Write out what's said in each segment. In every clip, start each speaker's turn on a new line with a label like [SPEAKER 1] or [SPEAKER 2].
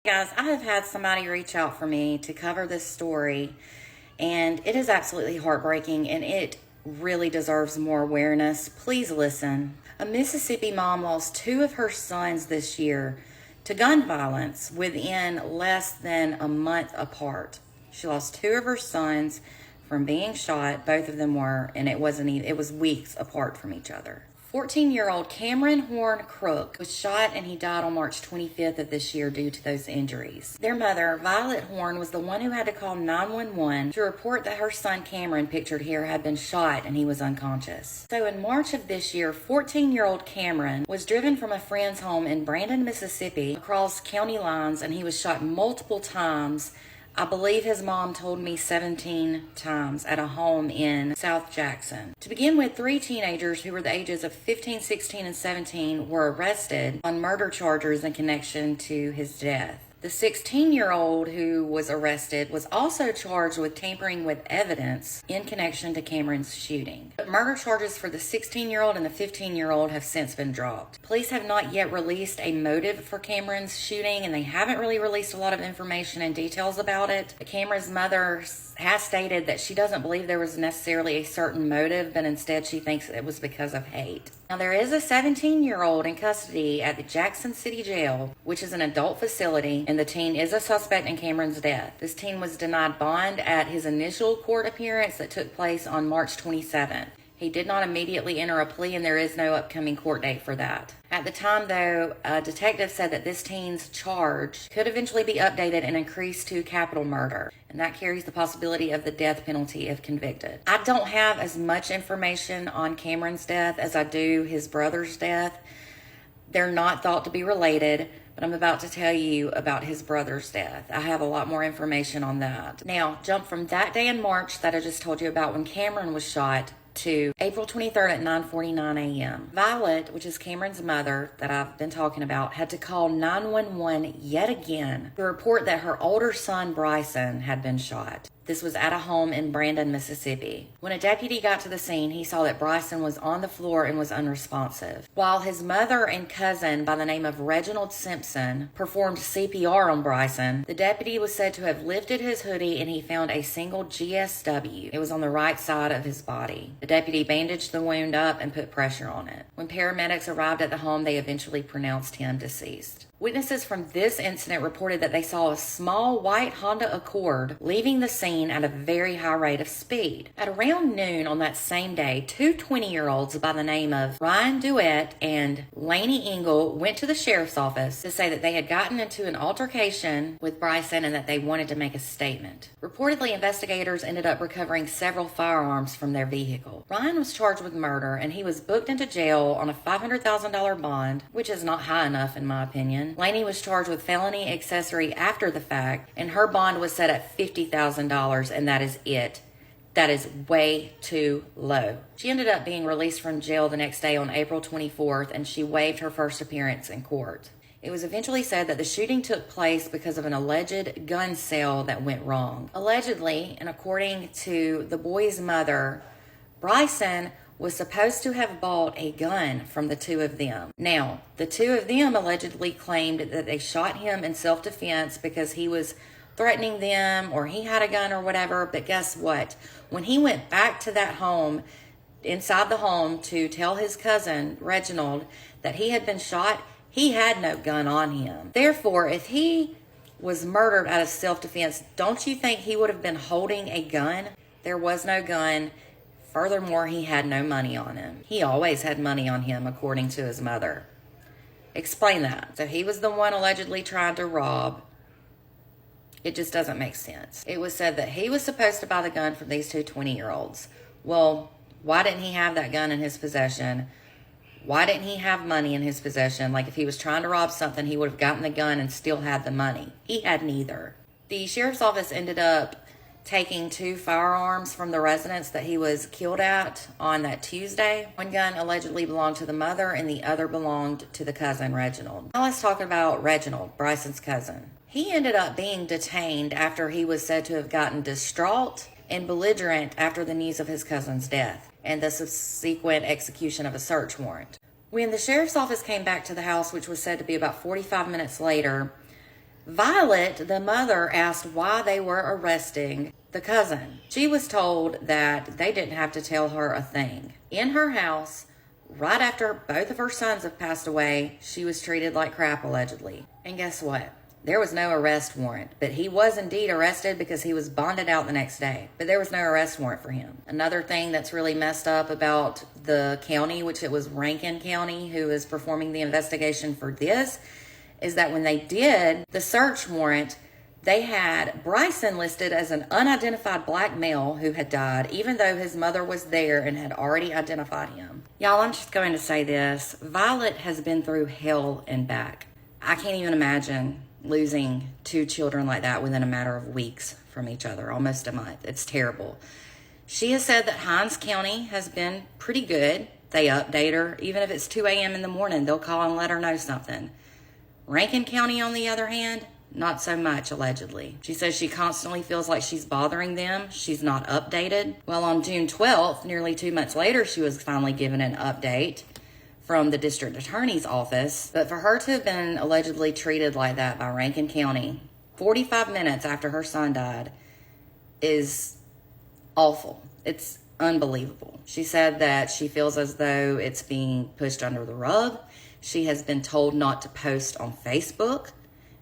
[SPEAKER 1] Guys, I have had somebody reach out for me to cover this story, and it is absolutely heartbreaking and it really deserves more awareness. Please listen. A Mississippi mom lost two of her sons this year to gun violence within less than a month apart. She lost two of her sons from being shot, both of them were, and it was weeks apart from each other. 14-year-old Cameron Horn Crook was shot and he died on March 25th of this year due to those injuries. Their mother, Violet Horn, was the one who had to call 911 to report that her son Cameron, pictured here, had been shot and he was unconscious. So in March of this year, 14-year-old Cameron was driven from a friend's home in Brandon, Mississippi, across county lines, and he was shot multiple times. I believe his mom told me 17 times at a home in South Jackson. To begin with, three teenagers who were the ages of 15, 16, and 17 were arrested on murder charges in connection to his death. The 16-year-old who was arrested was also charged with tampering with evidence in connection to Cameron's shooting. But murder charges for the 16-year-old and the 15-year-old have since been dropped. Police have not yet released a motive for Cameron's shooting, and they haven't really released a lot of information and details about it. But Cameron's mother has stated that she doesn't believe there was necessarily a certain motive, but instead she thinks it was because of hate. Now, there is a 17-year-old in custody at the Jackson City Jail, which is an adult facility, and the teen is a suspect in Cameron's death. This teen was denied bond at his initial court appearance that took place on March 27th. He did not immediately enter a plea, and there is no upcoming court date for that. At the time, though, a detective said that this teen's charge could eventually be updated and increased to capital murder, and that carries the possibility of the death penalty if convicted. I don't have as much information on Cameron's death as I do his brother's death. They're not thought to be related, but I'm about to tell you about his brother's death. I have a lot more information on that. Now, jump from that day in March that I just told you about when Cameron was shot to April 23rd at 9:49 a.m. Violet, which is Cameron's mother that I've been talking about, had to call 911 yet again to report that her older son Bryson had been shot. This was at a home in Brandon, Mississippi. When a deputy got to the scene, he saw that Bryson was on the floor and was unresponsive. While his mother and cousin by the name of Reginald Simpson performed CPR on Bryson, the deputy was said to have lifted his hoodie and he found a single GSW. It was on the right side of his body. The deputy bandaged the wound up and put pressure on it. When paramedics arrived at the home, they eventually pronounced him deceased. Witnesses from this incident reported that they saw a small white Honda Accord leaving the scene at a very high rate of speed. At around noon on that same day, two 20-year-olds by the name of Ryan Duett and Laney Engel went to the sheriff's office to say that they had gotten into an altercation with Bryson and that they wanted to make a statement. Reportedly, investigators ended up recovering several firearms from their vehicle. Ryan was charged with murder and he was booked into jail on a $500,000 bond, which is not high enough in my opinion. Laney was charged with felony accessory after the fact, and her bond was set at $50,000, and that is it. That is way too low. She ended up being released from jail the next day on April 24th, and she waived her first appearance in court. It was eventually said that the shooting took place because of an alleged gun sale that went wrong. Allegedly, and according to the boy's mother, Bryson was supposed to have bought a gun from the two of them. Now, the two of them allegedly claimed that they shot him in self-defense because he was threatening them or he had a gun or whatever. But guess what? When he went back to that home, inside the home, to tell his cousin, Reginald, that he had been shot, he had no gun on him. Therefore, if he was murdered out of self-defense, don't you think he would have been holding a gun? There was no gun. Furthermore, he had no money on him. He always had money on him, according to his mother. Explain that. So he was the one allegedly trying to rob. It just doesn't make sense. It was said that he was supposed to buy the gun from these two 20-year-olds. Well, why didn't he have that gun in his possession? Why didn't he have money in his possession? Like if he was trying to rob something, he would have gotten the gun and still had the money. He had neither. The sheriff's office ended up taking two firearms from the residence that he was killed at on that Tuesday. One gun allegedly belonged to the mother and the other belonged to the cousin, Reginald. Now let's talk about Reginald, Bryson's cousin. He ended up being detained after he was said to have gotten distraught and belligerent after the news of his cousin's death and the subsequent execution of a search warrant. When the sheriff's office came back to the house, which was said to be about 45 minutes later, Violet, the mother, asked why they were arresting the cousin. She was told that they didn't have to tell her a thing. In her house, right after both of her sons have passed away, she was treated like crap, allegedly. And guess what? There was no arrest warrant, but he was indeed arrested because he was bonded out the next day. But there was no arrest warrant for him. Another thing that's really messed up about the county, which it was Rankin County who is performing the investigation for this, is that when they did the search warrant, they had Bryson listed as an unidentified black male who had died, even though his mother was there and had already identified him. Y'all, I'm just going to say this. Violet has been through hell and back. I can't even imagine losing two children like that within a matter of weeks from each other, almost a month. It's terrible. She has said that Hinds County has been pretty good. They update her. Even if it's 2 a.m. in the morning, they'll call and let her know something. Rankin County, on the other hand, not so much, allegedly. She says she constantly feels like she's bothering them. She's not updated. Well, on June 12th, nearly 2 months later, she was finally given an update from the district attorney's office. But for her to have been allegedly treated like that by Rankin County 45 minutes after her son died is awful. It's unbelievable. She said that she feels as though it's being pushed under the rug. She has been told not to post on Facebook.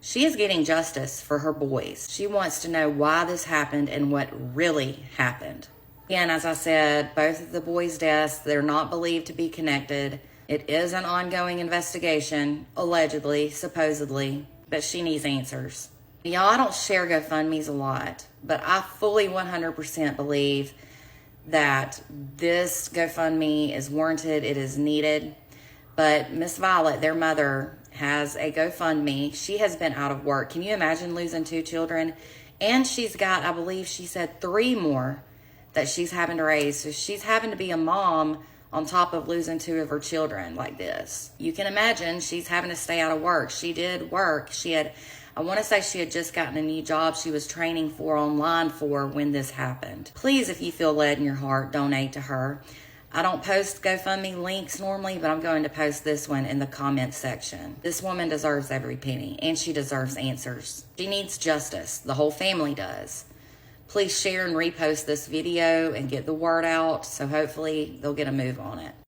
[SPEAKER 1] She is getting justice for her boys. She wants to know why this happened and what really happened. Again, as I said, both of the boys' deaths, they're not believed to be connected. It is an ongoing investigation, allegedly, supposedly, but she needs answers. Y'all, I don't share GoFundMe's a lot, but I fully 100% believe that this GoFundMe is warranted. It is needed. But Miss Violet, their mother, has a GoFundMe. She has been out of work. Can you imagine losing two children? And she's got, I believe she said, 3 more that she's having to raise. So she's having to be a mom on top of losing 2 of her children like this. You can imagine she's having to stay out of work. She did work. I want to say she had just gotten a new job she was training for online for when this happened. Please, if you feel led in your heart, donate to her. I don't post GoFundMe links normally, but I'm going to post this one in the comments section. This woman deserves every penny, and she deserves answers. She needs justice. The whole family does. Please share and repost this video and get the word out, so hopefully they'll get a move on it.